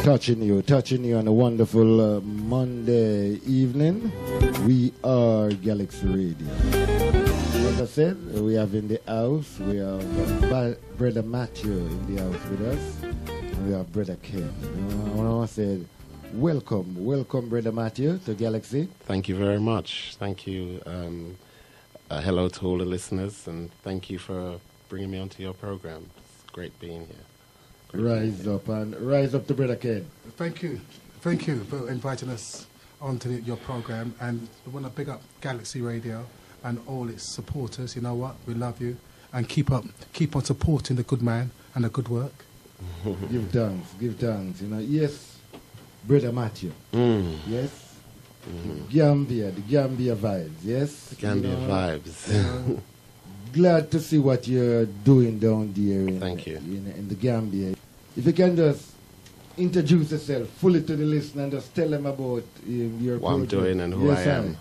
Touching you on a wonderful Monday evening. We are Galaxy Radio. Like I said, we have in the house, we have Brother Matthew in the house with us, and we have Brother Ken. I want to say, welcome, Brother Matthew to Galaxy. Thank you very much. Thank you. Hello to all the listeners, and thank you for bringing me onto your program. It's great being here. Rise up to Brother Ken. Thank you for inviting us onto your program, and we want to big up Galaxy Radio and all its supporters. You know what? We love you, and keep on supporting the good man and the good work. Give thanks. You know, yes, Brother Matthew. Yes. The Gambia vibes. Yes. The Gambia vibes. Glad to see what you're doing down there in the Gambia. If you can just introduce yourself fully to the listener and just tell them about your what project. I'm doing and who I am.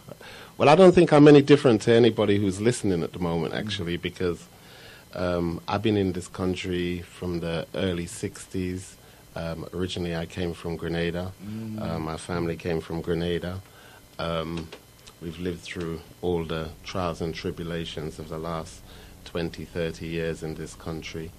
Well, I don't think I'm any different to anybody who's listening at the moment, actually, because I've been in this country from the early 60s. Originally, I came from Grenada. My family came from Grenada. We've lived through all the trials and tribulations of the last 20, 30 years in this country.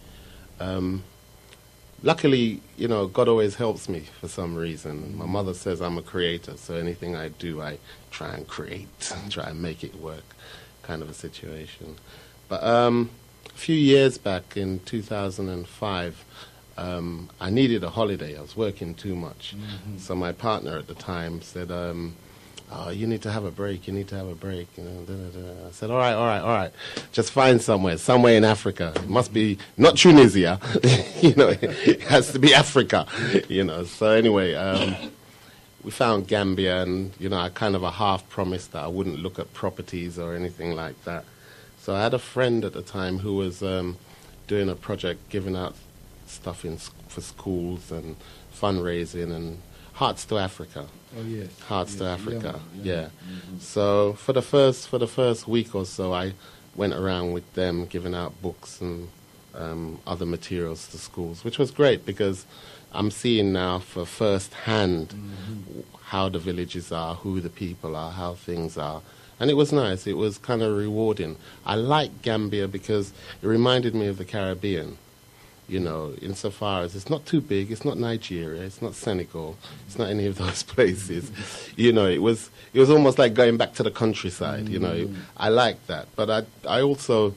Luckily, you know, God always helps me for some reason. My mother says I'm a creator, so anything I do, I try and create, try and make it work, kind of a situation. But a few years back in 2005, I needed a holiday. I was working too much. So my partner at the time said, oh, you need to have a break, you know, I said, all right. Just find somewhere in Africa. It must be not Tunisia, you know, it has to be Africa, you know. So anyway, we found Gambia, and, you know, I kind of a half promised that I wouldn't look at properties or anything like that. So I had a friend at the time who was doing a project, giving out stuff for schools and fundraising and Hearts to Africa. Oh yes. Hearts to Africa. Yeah. So for the first week or so, I went around with them giving out books and other materials to schools, which was great because I'm seeing now for first hand how the villages are, who the people are, how things are. And it was nice. It was kind of rewarding. I like Gambia because it reminded me of the Caribbean. You know, insofar as it's not too big, it's not Nigeria, it's not Senegal, it's not any of those places. You know, it was almost like going back to the countryside. You know, I like that, but I also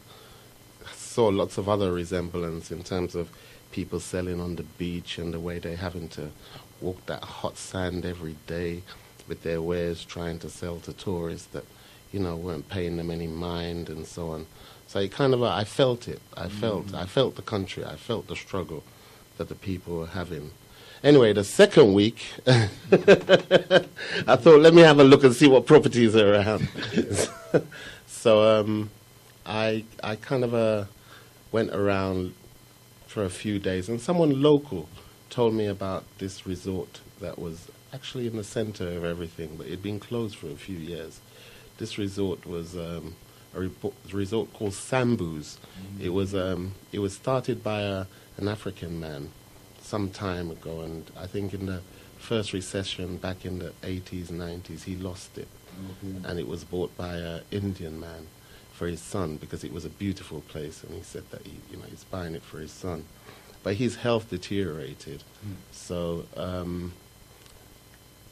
saw lots of other resemblance in terms of people selling on the beach and the way they're having to walk that hot sand every day with their wares, trying to sell to tourists that, you know, weren't paying them any mind and so on. So it kind of, I felt it. I felt the country. I felt the struggle that the people were having. Anyway, the second week, I thought, let me have a look and see what properties are around. So I kind of went around for a few days, and someone local told me about this resort that was actually in the center of everything, but it had been closed for a few years. This resort was a resort called Sambu's. It was started by an African man some time ago, and I think in the first recession back in the 80s, 90s, he lost it. And it was bought by an Indian man for his son because it was a beautiful place, and he said that he's buying it for his son. But his health deteriorated, so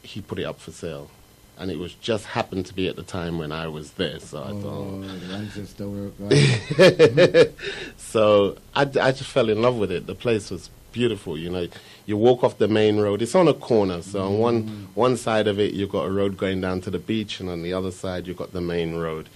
he put it up for sale. And it was just happened to be at the time when I was there, so I thought. Ancestor work, right? So I just fell in love with it. The place was beautiful. You know, you walk off the main road. It's on a corner, so on one side of it you've got a road going down to the beach, and on the other side you've got the main road.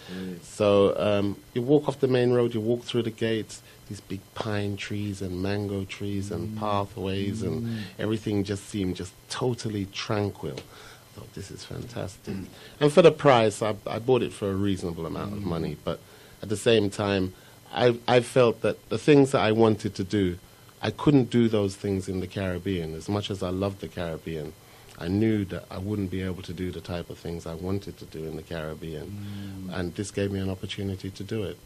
So you walk off the main road, you walk through the gates. These big pine trees and mango trees and pathways and everything just seemed just totally tranquil. I thought, this is fantastic. And for the price, I bought it for a reasonable amount of money. But at the same time, I felt that the things that I wanted to do, I couldn't do those things in the Caribbean. As much as I loved the Caribbean, I knew that I wouldn't be able to do the type of things I wanted to do in the Caribbean. And this gave me an opportunity to do it.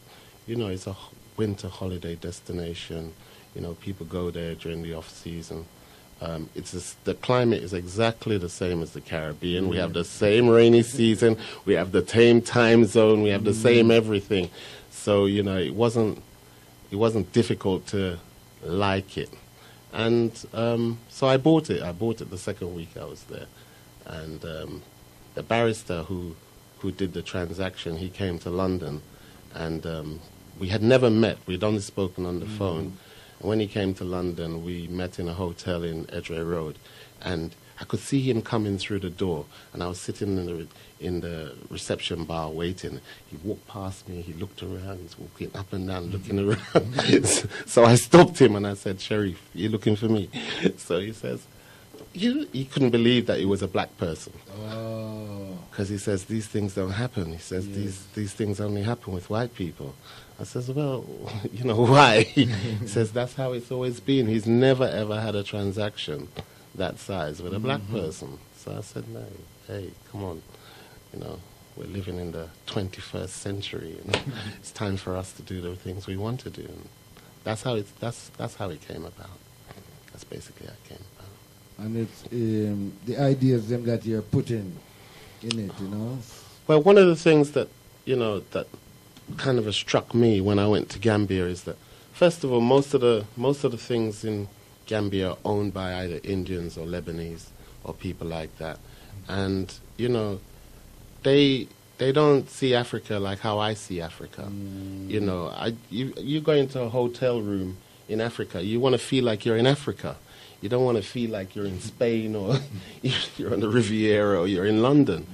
You know, it's a winter holiday destination. You know, people go there during the off-season. The climate is exactly the same as the Caribbean. We have the same rainy season. We have the same time zone. We have the same everything. So it wasn't difficult to like it. And so I bought it. I bought it the second week I was there. And the barrister who did the transaction, he came to London, and we had never met. We'd only spoken on the phone. And when he came to London, we met in a hotel in Edgware Road, and I could see him coming through the door, and I was sitting in the reception bar waiting. He walked past me, he looked around, he's walking up and down, looking around. So I stopped him and I said, "Sharif, you looking for me?" So he says, he couldn't believe that he was a black person. Because he says, these things don't happen. He says, these things only happen with white people. I says, well, why? He says, that's how it's always been. He's never, ever had a transaction that size with a black person. So I said, no, hey, come on. We're living in the 21st century, and it's time for us to do the things we want to do. And that's how it came about. That's basically how it came about. And it's the ideas them that you're putting in it, Well, one of the things that that kind of struck me when I went to Gambia is that, first of all, most of the things in Gambia are owned by either Indians or Lebanese or people like that, and they don't see Africa like how I see Africa. You go into a hotel room in Africa, you want to feel like you're in Africa. You don't want to feel like you're in Spain or you're on the Riviera or you're in London,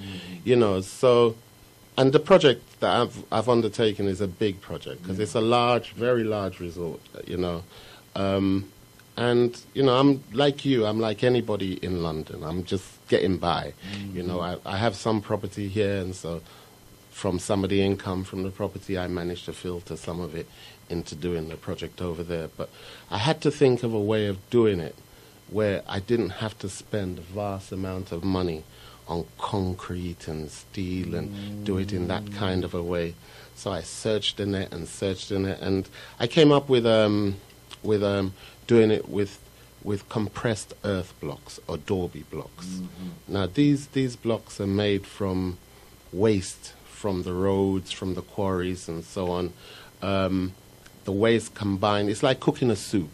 So, and the project that I've undertaken is a big project because it's a large, very large resort, And I'm like you. I'm like anybody in London. I'm just getting by, I have some property here, and so from some of the income from the property, I managed to filter some of it into doing the project over there. But I had to think of a way of doing it where I didn't have to spend a vast amount of money on concrete and steel and do it in that kind of a way. So I searched in it, and I came up with doing it with compressed earth blocks or Dorby blocks. Now these blocks are made from waste from the roads, from the quarries, and so on. The waste combined, it's like cooking a soup.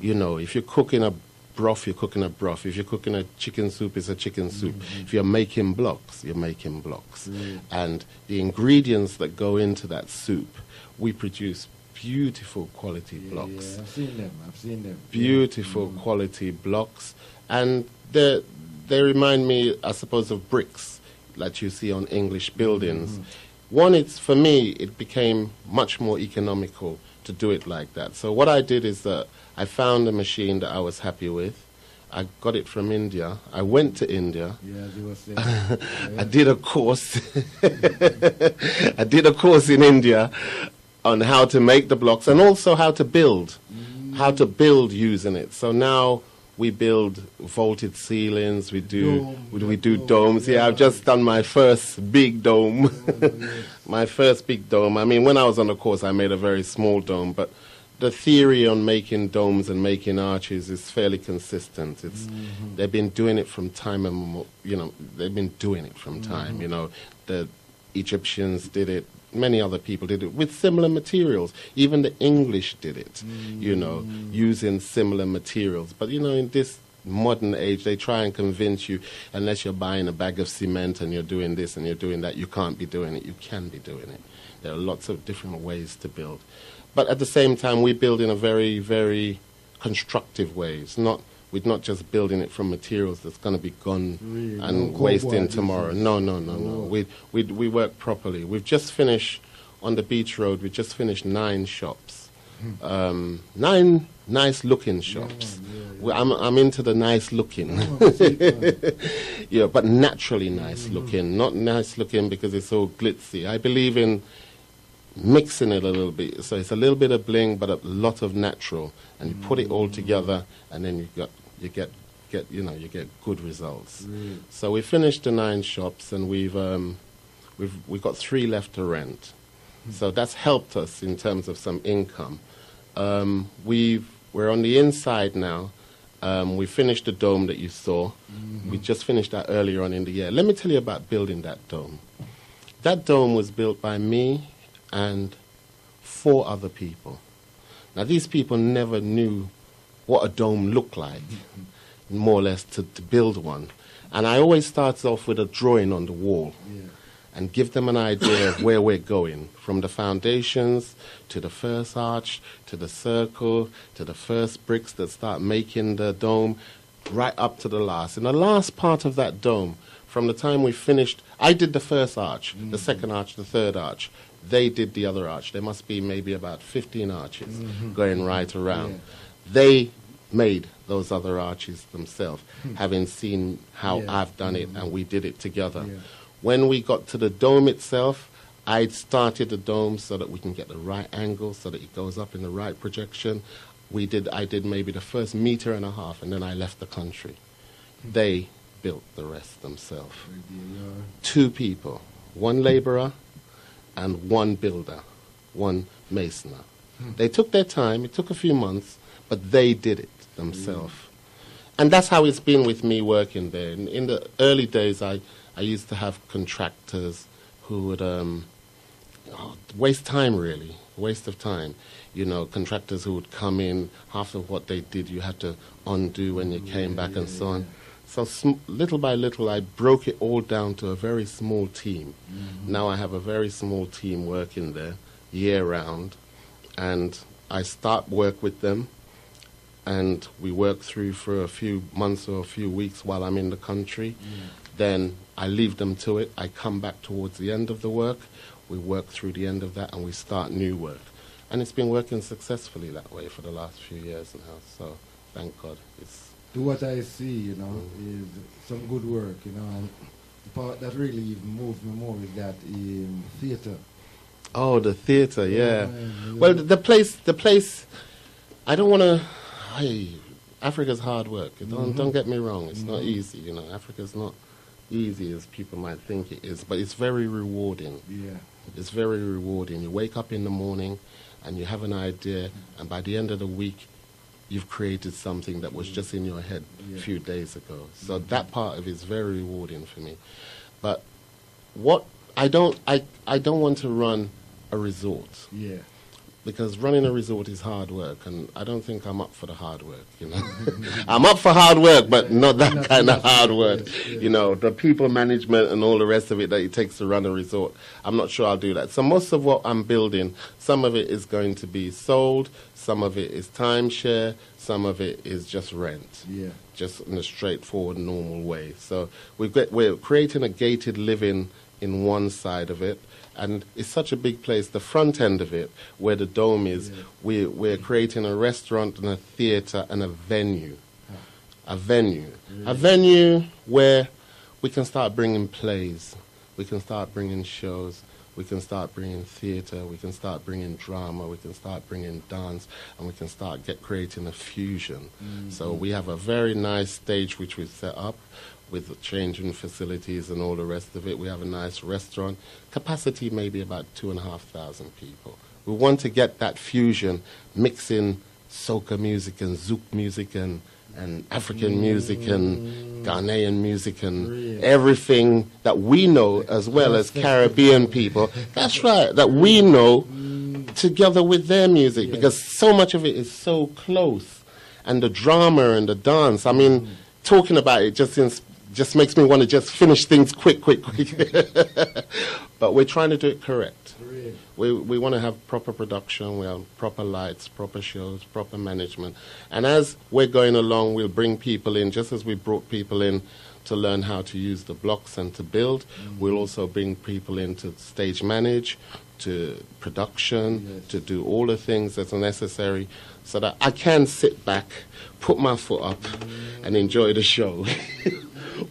If you're cooking a broth, you're cooking a broth. If you're cooking a chicken soup, it's a chicken soup. If you're making blocks, you're making blocks. And the ingredients that go into that soup, we produce beautiful quality blocks. I've seen them. Beautiful quality blocks. And they remind me, I suppose, of bricks that you see on English buildings. One, for me, it became much more economical to do it like that. So what I did is that I found a machine that I was happy with. I got it from India. I went to India. I did a course. I did a course in India on how to make the blocks and also how to build using it. So now we build vaulted ceilings. We do domes. I've just done my first big dome. My first big dome. I mean, when I was on the course, I made a very small dome, but the theory on making domes and making arches is fairly consistent. They've been doing it from time, they've been doing it from time. The Egyptians did it. Many other people did it with similar materials. Even the English did it, using similar materials. But, in this modern age, they try and convince you, unless you're buying a bag of cement and you're doing this and you're doing that, you can't be doing it. You can be doing it. There are lots of different ways to build. But at the same time, we build in a very, very constructive way. We're not just building it from materials that's going to be gone and wasting tomorrow. No. We work properly. We've just finished, on the beach road, we just finished 9 shops. 9 nice-looking shops. I'm into the nice-looking. But naturally nice-looking. Not nice-looking because it's all glitzy. I believe in mixing it a little bit, so it's a little bit of bling but a lot of natural, and you put it all together, and then you get good results. So we finished the 9 shops, and we've got 3 left to rent. So that's helped us in terms of some income. We're on the inside now. We finished the dome that you saw. We just finished that earlier on in the year. Let me tell you about building that dome. That dome was built by me and 4 other people. Now, these people never knew what a dome looked like, more or less, to build one. And I always start off with a drawing on the wall and give them an idea of where we're going, from the foundations to the first arch, to the circle, to the first bricks that start making the dome, right up to the last. In the last part of that dome, from the time we finished, I did the first arch, the second arch, the third arch. They did the other arch. There must be maybe about 15 arches going right around. They made those other arches themselves, having seen how I've done it, and we did it together. When we got to the dome itself, I started the dome so that we can get the right angle, so that it goes up in the right projection. I did maybe the first 1.5 meters, and then I left the country. They built the rest themselves. 2 people, 1 laborer and 1 builder, 1 masoner. They took their time. It took a few months, but they did it themselves. And that's how it's been with me working there. In the early days, I used to have contractors who would waste time, really, waste of time. You know, contractors who would come in, half of what they did you had to undo when you came back and so on. So little by little, I broke it all down to a very small team. Now I have a very small team working there year-round, and I start work with them, and we work through for a few months or a few weeks while I'm in the country. Then I leave them to it. I come back towards the end of the work. We work through the end of that, and we start new work. And it's been working successfully that way for the last few years now. So thank God. To what I see, you know, is some good work, you know, and the part that really even moves me more is that theatre. Oh, the theatre, yeah. Well, the place, I don't want to, Africa's hard work. Don't get me wrong, it's not easy, you know. Africa's not easy as people might think it is, but it's very rewarding. It's very rewarding. You wake up in the morning and you have an idea, and by the end of the week, you've created something that was just in your head a few days ago. So that part of it is very rewarding for me. But I don't want to run a resort. Because running a resort is hard work, and I don't think I'm up for the hard work, you know. I'm up for hard work, but not that kind of hard work. You know, the people management and all the rest of it that it takes to run a resort, I'm not sure I'll do that. So most of what I'm building, some of it is going to be sold, some of it is timeshare, some of it is just rent. Just in a straightforward, normal way. So we're creating a gated living in one side of it, and it's such a big place. The front end of it, where the dome is, we're creating a restaurant and a theatre and a venue. A venue where we can start bringing plays, we can start bringing shows, we can start bringing theatre, we can start bringing drama, we can start bringing dance, and we can start creating a fusion. So we have a very nice stage which we've set up, with the changing facilities and all the rest of it. We have a nice restaurant. Capacity maybe about 2,500 people. We want to get that fusion, mixing soca music and zouk music and African music and Ghanaian music and everything that we know, as well as Caribbean people. That's right, that we know, together with their music, because so much of it is so close. And the drama and the dance, I mean, talking about it just makes me want to just finish things quick. But we're trying to do it correct. We want to have proper production, we have proper lights, proper shows, proper management. And as we're going along, we'll bring people in, just as we brought people in to learn how to use the blocks and to build. We'll also bring people in to stage manage, to production, to do all the things that's necessary, so that I can sit back, put my foot up, and enjoy the show.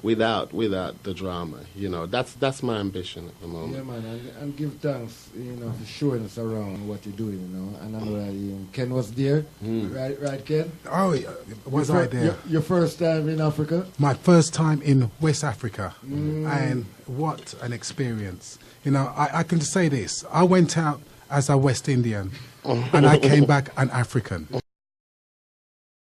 Without the drama, you know, that's my ambition at the moment. Yeah, man, and give thanks, you know, for showing us around what you're doing, you know. And I know that Ken was there, right, Ken? Oh, was I there? Your first time in Africa? My first time in West Africa, and what an experience! You know, I can say this: I went out as a West Indian, and I came back an African.